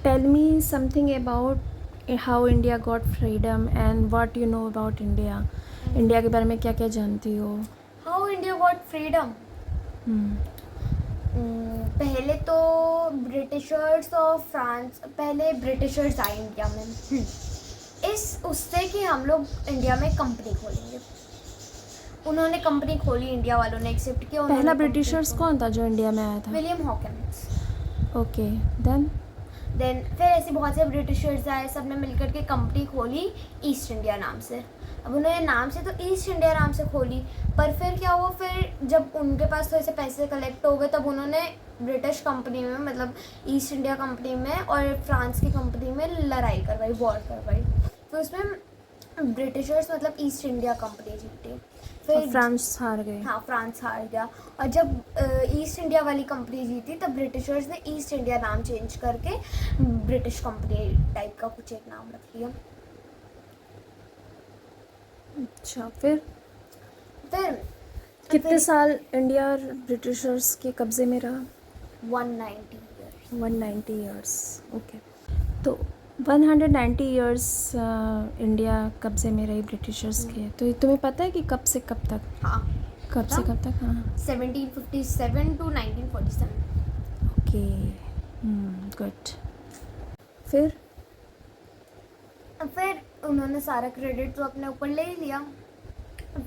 tell me something about how India got freedom and what you know about India. India के बारे में क्या क्या जानती हो? How India got freedom? पहले तो ब्रिटिशर्स और फ्रांस, पहले ब्रिटिशर्स आए इंडिया में इस उससे कि हम लोग इंडिया में कंपनी खोलेंगे। उन्होंने कंपनी खोली, इंडिया वालों ने एक्सेप्ट किया। पहला ब्रिटिशर्स कौन था जो इंडिया में आया था? William Hawkins. ओके, देन फिर ऐसे बहुत से ब्रिटिशर्स आए, सब ने मिलकर के कंपनी खोली ईस्ट इंडिया नाम से। अब उन्होंने नाम से तो ईस्ट इंडिया नाम से खोली, पर फिर क्या हुआ, फिर जब उनके पास तो ऐसे पैसे कलेक्ट हो गए, तब उन्होंने ब्रिटिश कंपनी में, मतलब ईस्ट इंडिया कंपनी में और फ्रांस की कंपनी में लड़ाई करवाई, वॉर करवाई। फिर उसमें ब्रिटिशर्स मतलब ईस्ट इंडिया कंपनी जीती, फिर फ्रांस हार गए। हाँ, फ्रांस हार गया। और जब ईस्ट इंडिया वाली कंपनी जीती, तब ब्रिटिशर्स ने ईस्ट इंडिया नाम चेंज करके ब्रिटिश कंपनी टाइप का कुछ एक नाम रख लिया। अच्छा, फिर कितने साल इंडिया ब्रिटिशर्स के कब्जे में रहा? 190 ईयर्स। 190 years, okay. तो 190 ईयर्स इंडिया कब्जे में रही ब्रिटिशर्स के। तो तुम्हें पता है कि कब से कब तक? हाँ, कब से कब तक? हाँ, 1757 to 1947। Okay, good. फिर उन्होंने सारा क्रेडिट तो अपने ऊपर ले ही लिया।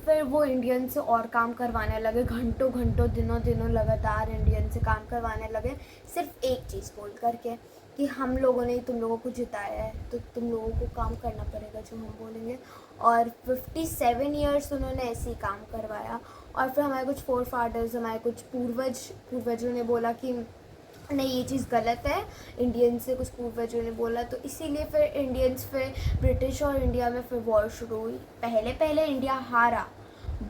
फिर वो इंडियन से और काम करवाने लगे, घंटों दिनों लगातार इंडियन से काम करवाने लगे, सिर्फ एक चीज़ बोल करके कि हम लोगों ने तुम लोगों को जिताया है, तो तुम लोगों को काम करना पड़ेगा जो हम बोलेंगे। और 57 ईयर्स उन्होंने ऐसे ही काम करवाया। और फिर हमारे कुछ फोर फादर्स, हमारे कुछ पूर्वजों ने बोला कि नहीं, ये चीज़ गलत है, इंडियन से कुछ पूर्वजों ने बोला, तो इसीलिए फिर इंडियंस, फिर ब्रिटिश और इंडिया में फिर वॉर शुरू हुई। पहले इंडिया हारा,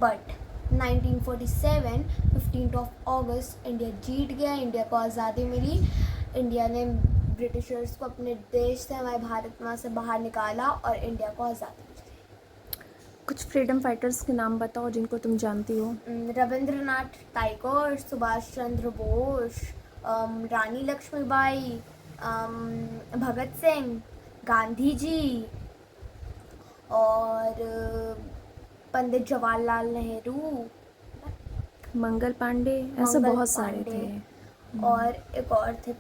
बट 1947 15 अगस्त इंडिया जीत गया, इंडिया को आज़ादी मिली। इंडिया ने ब्रिटिशर्स को अपने देश से, हमारे भारत माँ से बाहर निकाला और इंडिया को आज़ादी मिली। कुछ फ्रीडम फाइटर्स के नाम बताओ जिनको तुम जानती हो। रविंद्रनाथ टैगोर, सुभाष चंद्र बोस, रानी लक्ष्मीबाई, भगत सिंह, गांधी जी और पंडित जवाहरलाल नेहरू, मंगल पांडे, ऐसे बहुत सारे थे। और एक और थे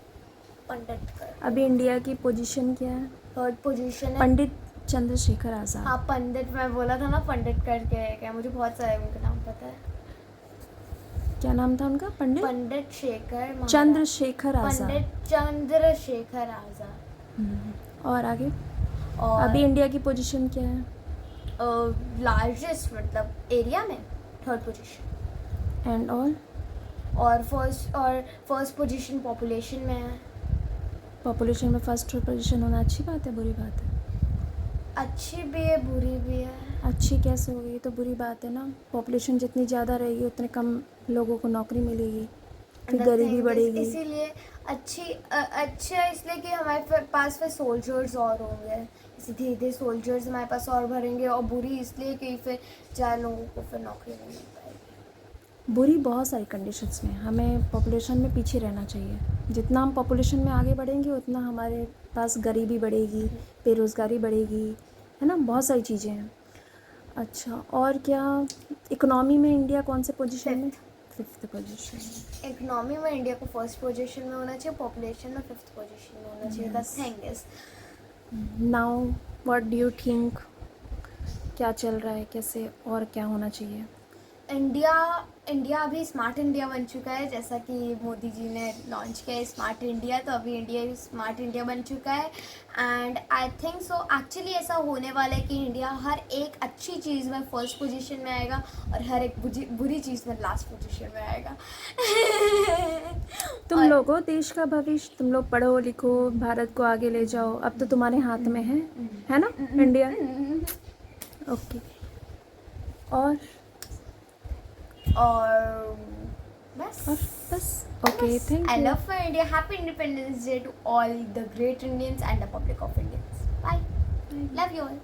पंडित। अभी इंडिया की पोजीशन क्या है? थर्ड पोजीशन है पंडित चंद्रशेखर आज़ाद। हाँ, पंडित, मैं बोला था ना पंडित करके, क्या मुझे बहुत सारे उनका नाम पता है। क्या नाम था उनका? पंडित चंद्रशेखर आज़ाद। पंडित चंद्रशेखर आज़ाद। और आगे? और अभी इंडिया की पोजीशन क्या है? लार्जेस्ट, मतलब एरिया में थर्ड पोजीशन। And all? और फर्स्ट पोजीशन पॉपुलेशन में है। पॉपुलेशन में फर्स्ट पोजीशन होना अच्छी बात है, बुरी बात है? अच्छी भी है, बुरी भी है। अच्छी कैसे होगी? तो बुरी बात है ना। पॉपुलेशन जितनी ज़्यादा रहेगी उतने कम लोगों को नौकरी मिलेगी, फिर गरीबी बढ़ेगी। इसीलिए अच्छा इसलिए कि हमारे पास फिर सोल्जर्स और होंगे, इसी धीरे धीरे सोल्जर्स हमारे पास और भरेंगे। और बुरी इसलिए कि फिर 4 लोगों को फिर नौकरी नहीं मिल पाएगी। बुरी बहुत सारी कंडीशंस में, हमें पॉपुलेशन में पीछे रहना चाहिए। जितना हम पॉपुलेशन में आगे बढ़ेंगे उतना हमारे पास गरीबी बढ़ेगी, बेरोज़गारी बढ़ेगी, है ना, बहुत सारी चीज़ें हैं। अच्छा, और क्या? इकोनॉमी में इंडिया कौन से पोजीशन में? 5th position. इकोनॉमी में इंडिया को फर्स्ट पोजीशन में होना चाहिए, पॉपुलेशन में 5th पोजीशन में होना चाहिए। The thing is now what do you think, क्या चल रहा है, कैसे और क्या होना चाहिए? इंडिया अभी स्मार्ट इंडिया बन चुका है, जैसा कि मोदी जी ने लॉन्च किया है स्मार्ट इंडिया, तो अभी इंडिया स्मार्ट इंडिया बन चुका है। And I think so actually ऐसा होने वाला है कि इंडिया हर एक अच्छी चीज़ में फर्स्ट पोजीशन में आएगा और हर एक बुरी चीज़ में लास्ट पोजीशन में आएगा। तुम लोगों, देश का भविष्य, तुम लोग पढ़ो लिखो, भारत को आगे ले जाओ, अब तो तुम्हारे हाथ में है ना इंडिया? ओके, और बस okay, thank you. I love my India. Happy Independence Day to all the great Indians and the public of Indians. Bye. Love you all.